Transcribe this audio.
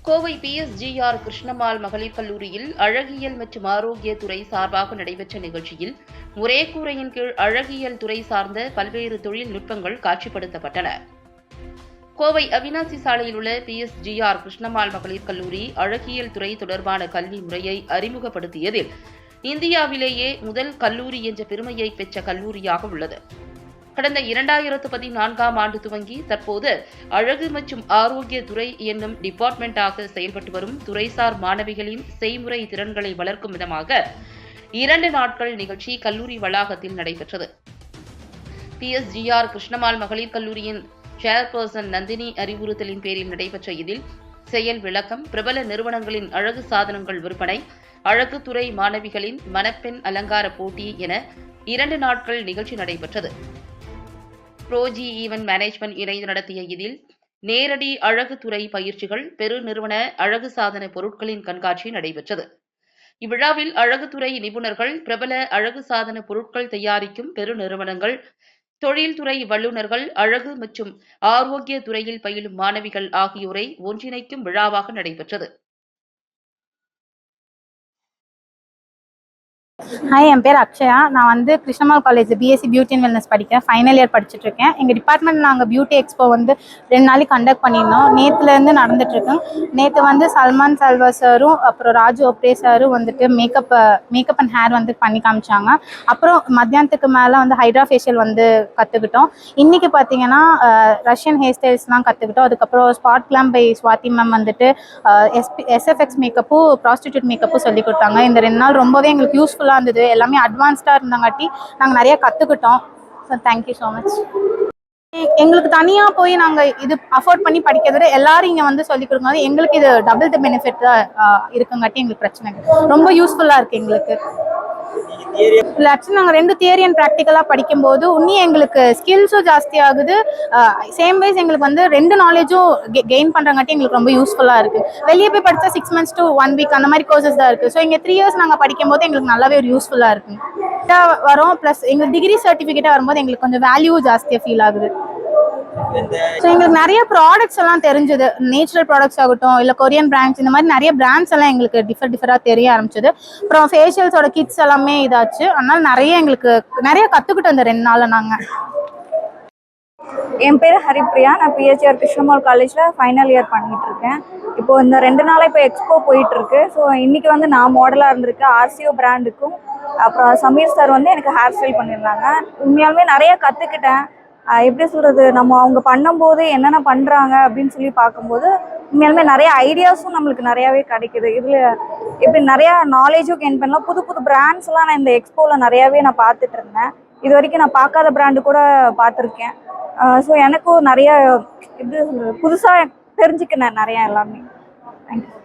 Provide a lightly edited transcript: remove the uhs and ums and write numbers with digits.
Kovai PSGR Krishnammal மகளிர் கல்லூரியில் அழகியல் மற்றும் ஆரோக்கிய துறை சார்பாக நடைபெற்ற நிகழ்ச்சியில் ஒரே கூரையின் கீழ் அழகியல் துறை சார்ந்த பல்வேறு தொழில்நுட்பங்கள் காட்சிப்படுத்தப்பட்டன. கோவை அவினாசி சாலையில் உள்ள பிஎஸ்ஜிஆர் கிருஷ்ணம்மாள் மகளிர் கல்லூரி அழகியல் துறை தொடர்பான கல்வி முறையை அறிமுகப்படுத்தியதில் இந்தியாவிலேயே முதல் கல்லூரி என்ற பெருமையை பெற்ற கல்லூரியாக உள்ளது. கடந்த 2014ஆம் ஆண்டு துவங்கி தற்போது அழகு மற்றும் ஆரோக்கிய துறை என்னும் டிபார்ட்மெண்டாக செயல்பட்டு வரும் துறைசார் மாணவிகளின் செய்முறை திறன்களை வளர்க்கும் விதமாக 2 நாட்கள் நிகழ்ச்சி கல்லூரி வளாகத்தில் நடைபெற்றது. பிஎஸ்ஜிஆர் கிருஷ்ணம்மாள் மகளிர் கல்லூரியின் சேர்பர்சன் நந்தினி அறிவுறுத்தலின் பேரில் நடைபெற்ற இதில் செயல் விளக்கம், பிரபல நிறுவனங்களின் அழகு சாதனங்கள் விற்பனை, அழகுத்துறை மாணவிகளின் மணப்பெண் அலங்கார போட்டி என 2 நாட்கள் நிகழ்ச்சி நடைபெற்றது. ப்ரோஜி ஈவென்ட் மேனேஜ்மெண்ட் இணைந்து நடத்திய இதில் நேரடி அழகுத்துறை பயிற்சிகள், பெருநிறுவன அழகு சாதன பொருட்களின் கண்காட்சி நடைபெற்றது. இவ்விழாவில் அழகுத்துறை நிபுணர்கள், பிரபல அழகு சாதன பொருட்கள் தயாரிக்கும் பெருநிறுவனங்கள், தொழில்துறை வல்லுநர்கள், அழகு மற்றும் ஆரோக்கிய துறையில் பயிலும் மாணவிகள் ஆகியோரை ஒன்றிணைக்கும் விழாவாக நடைபெற்றது. ஹாய், என் பேர் அக்ஷயா. நான் வந்து Krishnammal college BSc beauty and wellness படிக்கிறேன். ஃபைனல் இயர் படிச்சுட்டு இருக்கேன். எங்கள் டிபார்ட்மெண்ட் நாங்கள் பியூட்டி எக்ஸ்போ வந்து 2 நாளைக்கு கண்டக்ட் பண்ணியிருந்தோம். நேற்றுலேருந்து நடந்துட்டுருக்கோம். நேற்று வந்து சல்மான் சல்வா சாரும் அப்புறம் ராஜு ஒப்ரே சாரும் வந்துட்டு மேக்கப் அண்ட் ஹேர் வந்து பண்ணி காமிச்சாங்க. அப்புறம் மத்தியானத்துக்கு மேலே வந்து ஹைட்ரா ஃபேஷியல் வந்து கற்றுக்கிட்டோம். இன்றைக்கி பார்த்தீங்கன்னா ரஷ்யன் ஹேர் ஸ்டைல்ஸ்லாம் கற்றுக்கிட்டோம். அதுக்கப்புறம் spot glam by Swathi ma'am வந்துட்டு எஸ்எஃப்எக்ஸ் மேக்கப்பும் ப்ராஸ்டிடியூட் மேக்கப்பும் சொல்லி கொடுத்தாங்க. இந்த 2 நாள் ரொம்பவே எங்களுக்கு யூஸ்ஃபுல்லாக இருந்தது. எல்லாமே அட்வான்ஸ்டாக இருந்தங்காட்டி நாங்கள் நிறைய கற்றுக்கிட்டோம். So thank you so much. எங்களுக்கு தனியாக போய் நாங்கள் இது அஃபோர்ட் பண்ணி படிக்கிறத எல்லாரும் இங்கே வந்து சொல்லிக் கொடுக்கும்போது எங்களுக்கு இது டபுள் த பெனிஃபிட் இருக்குங்காட்டி எங்களுக்கு பிரச்சனை ரொம்ப யூஸ்ஃபுல்லாக இருக்குது எங்களுக்கு. இல்லை, ஆக்சுவலி நாங்கள் 2 தியரி அண்ட் ப்ராக்டிக்கலாக படிக்கும்போது இன்னும் எங்களுக்கு ஸ்கில்ஸும் ஜாஸ்தி ஆகுது. சேம் வைஸ் எங்களுக்கு வந்து 2 நாலேஜும் கெயின் பண்ணுறங்காட்டி எங்களுக்கு ரொம்ப யூஸ்ஃபுல்லாக இருக்குது. வெளியே போய் படித்தா 6 months to 1 week அந்த மாதிரி கோர்சஸ் தான் இருக்குது. ஸோ இங்கே 3 years நாங்கள் படிக்கும்போது எங்களுக்கு நல்லாவே ஒரு யூஸ்ஃபுல்லாக இருக்குது. வரும் ப்ளஸ் எங்களுக்கு டிகிரி சர்டிஃபிகேட்டாக வரும்போது எங்களுக்கு கொஞ்சம் வேல்யூ ஜாஸ்தியாக ஃபீல் ஆகுது. ஸோ எங்களுக்கு நிறைய ப்ராடக்ட்ஸ் எல்லாம் தெரிஞ்சது. நேச்சுரல் ப்ராடக்ட்ஸ் ஆகட்டும், இல்லை கொரியன் பிராண்ட்ஸ், இந்த மாதிரி நிறைய பிராண்ட்ஸ் எல்லாம் எங்களுக்கு டிஃபராக தெரிய ஆரம்பிச்சது. அப்புறம் ஃபேஷியல்ஸோட கிட்ஸ் எல்லாமே இதாச்சு. அதனால எங்களுக்கு நிறைய கற்றுக்கிட்டோம் இந்த 2 நாளில் நாங்கள். என் பேர் ஹரிப்ரியா. நான் பிஹெச்ஆர் கிருஷ்ணம்மாள் காலேஜில் ஃபைனல் இயர் பண்ணிகிட்டு இருக்கேன். இப்போது இந்த 2 நாளாக இப்போ எக்ஸ்போ போயிட்டுருக்கு. ஸோ இன்றைக்கி வந்து நான் மாடலாக இருந்திருக்கேன். ஆர்சிஓ பிராண்டுக்கும் அப்புறம் சமீர் சார் வந்து எனக்கு ஹேர் ஸ்டைல் பண்ணியிருந்தாங்க. உண்மையாலுமே நிறைய கற்றுக்கிட்டேன். எப்படி சொல்கிறது, நம்ம அவங்க பண்ணும்போது என்னென்ன பண்ணுறாங்க அப்படின்னு சொல்லி பார்க்கும்போது உண்மையாலுமே நிறைய ஐடியாஸும் நம்மளுக்கு நிறையாவே கிடைக்குது. இதில் எப்படி நிறையா நாலேஜும் கெயின் பண்ணலாம். புது புது பிராண்ட்ஸ்லாம் நான் இந்த எக்ஸ்போவில் நிறையாவே நான் பார்த்துட்டு இருந்தேன். இது வரைக்கும் நான் பார்க்காத பிராண்டு கூட பார்த்துருக்கேன். ஸோ எனக்கும் நிறைய இது புதுசாக தெரிஞ்சுக்கினேன் நிறையா எல்லாமே. தேங்க்யூ.